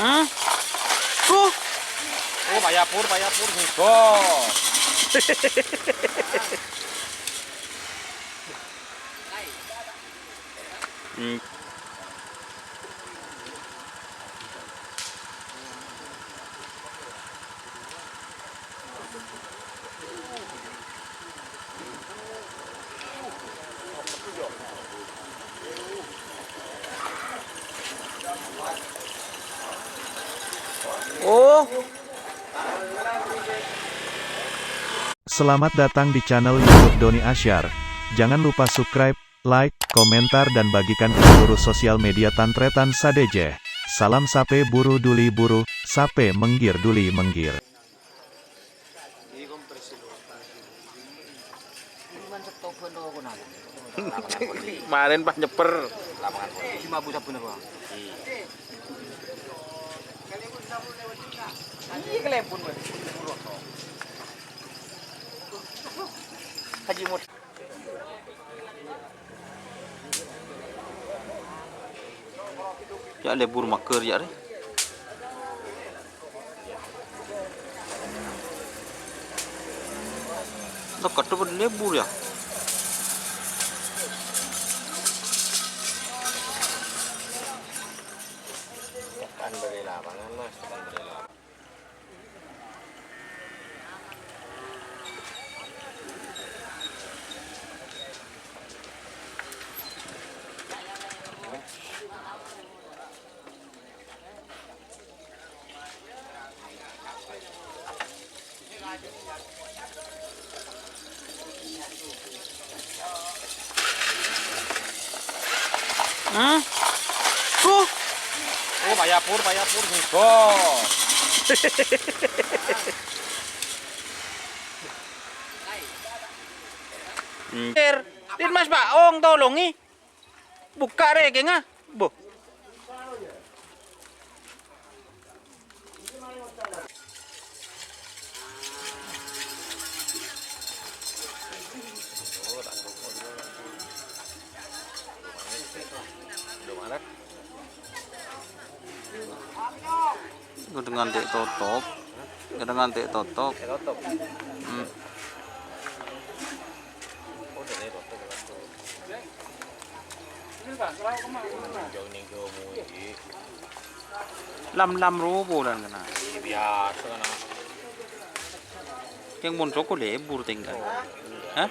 Hah? Oh, payapur ngibor. Hmm. Oh, Selamat datang di channel YouTube Doni Asyar. Jangan lupa subscribe, like, komentar dan bagikan ke seluruh sosial media Tantretan Sadeje. Salam sape buru duli buru, sape menggir duli menggir. kemarin pas nyeper. Haji Mut. Ya lebur maker ya. Dekat tuh lebur ya. Hah? Oh, payapur ngibor. Din Mas Baong tolongi. Buka rek nga. Boh. Dengan dek totok. Dengan dek totok. Lam robo dan kena. Biasa kena. Yang muncul kok lebur tinggal. Hah?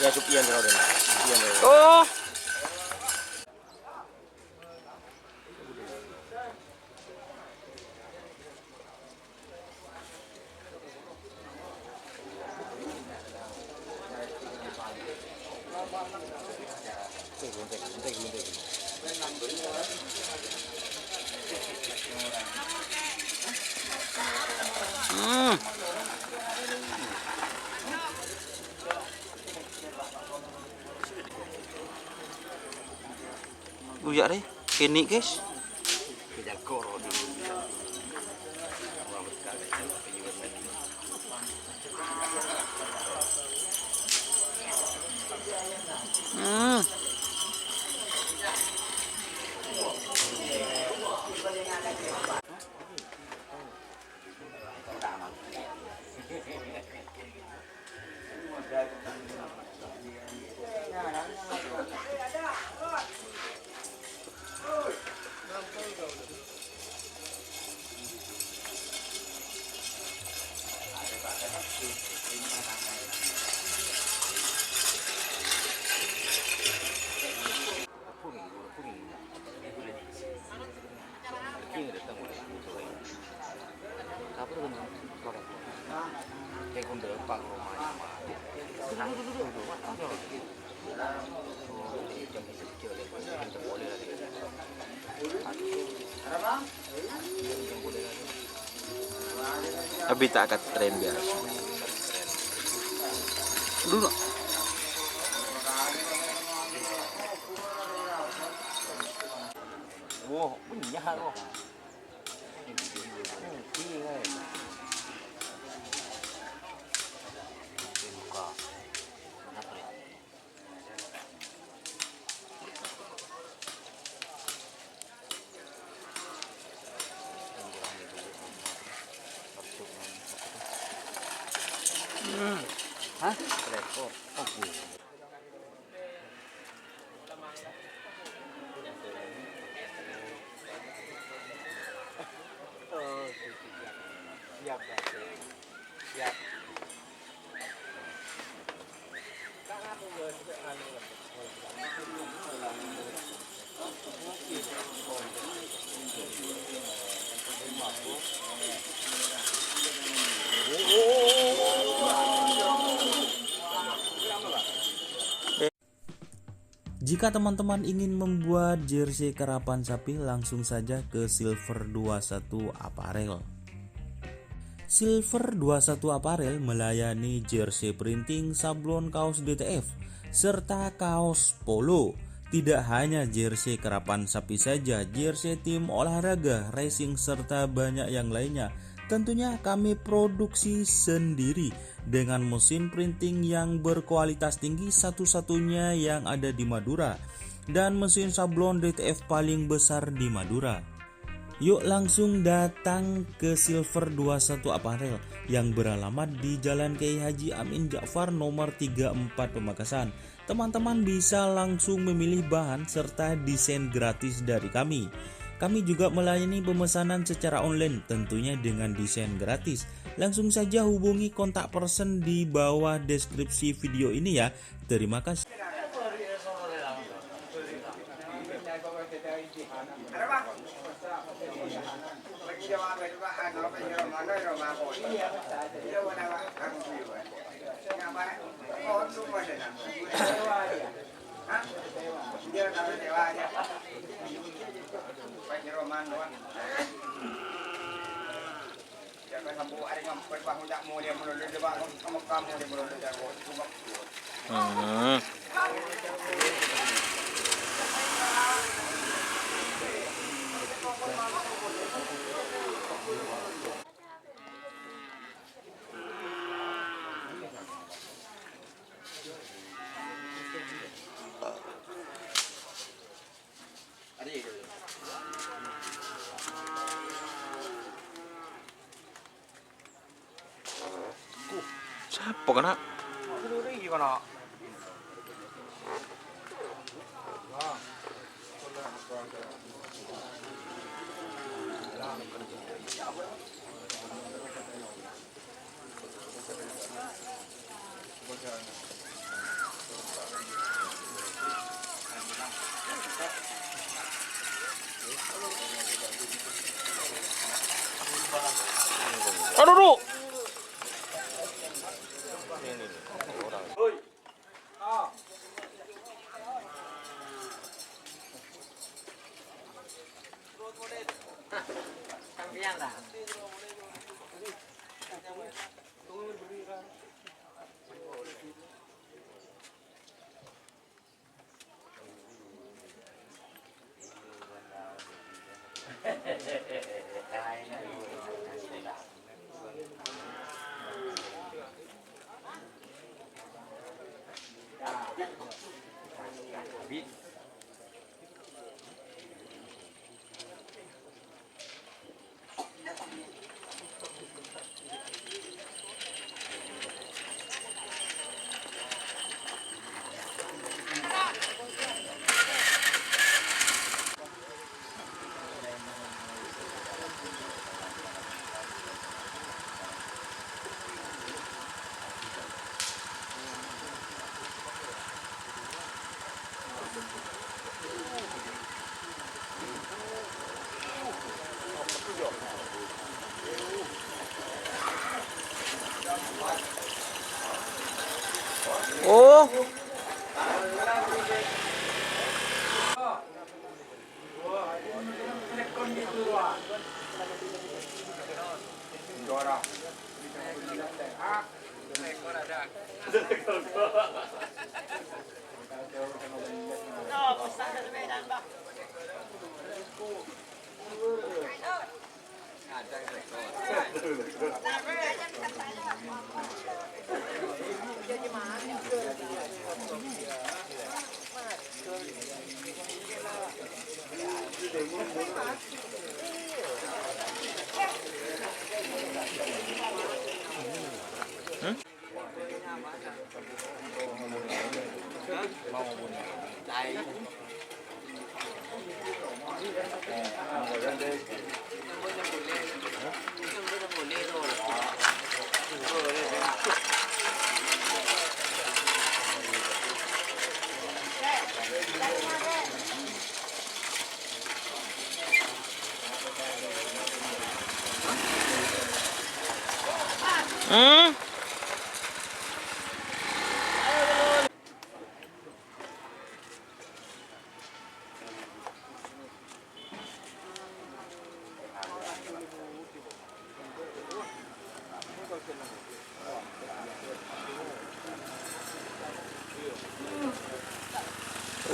Ya supian kalau deh. Oh. Buyak deh, kini guys. Abi tak akan tren biasa. Dulu. Wow, punya loh. Hah? Rekor. Oh, siap, siap. Jika teman-teman ingin membuat jersey karapan sapi, langsung saja ke Silver 21 Apparel. Silver 21 Apparel melayani jersey printing, sablon kaos DTF, serta kaos polo. Tidak hanya jersey karapan sapi saja, jersey tim olahraga, racing, serta banyak yang lainnya. Tentunya kami produksi sendiri dengan mesin printing yang berkualitas tinggi, satu-satunya yang ada di Madura, dan mesin sablon DTF paling besar di Madura. Yuk langsung datang ke Silver 21 Apparel yang beralamat di Jalan Kiai Haji Amin Ja'far nomor 34 Pamekasan. Teman-teman bisa langsung memilih bahan serta desain gratis dari kami. Kami juga melayani pemesanan secara online, tentunya dengan desain gratis. Langsung saja hubungi kontak person di bawah deskripsi video ini ya. Terima kasih. Siapa kena? Aduh, aduh. Oh. Hmm?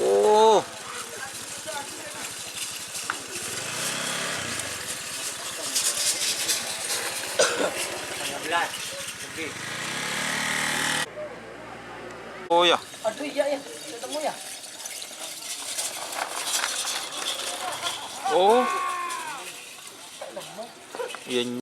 Oh. Oh ya. Aduh iya ya, ketemu ya. Oh. Iya.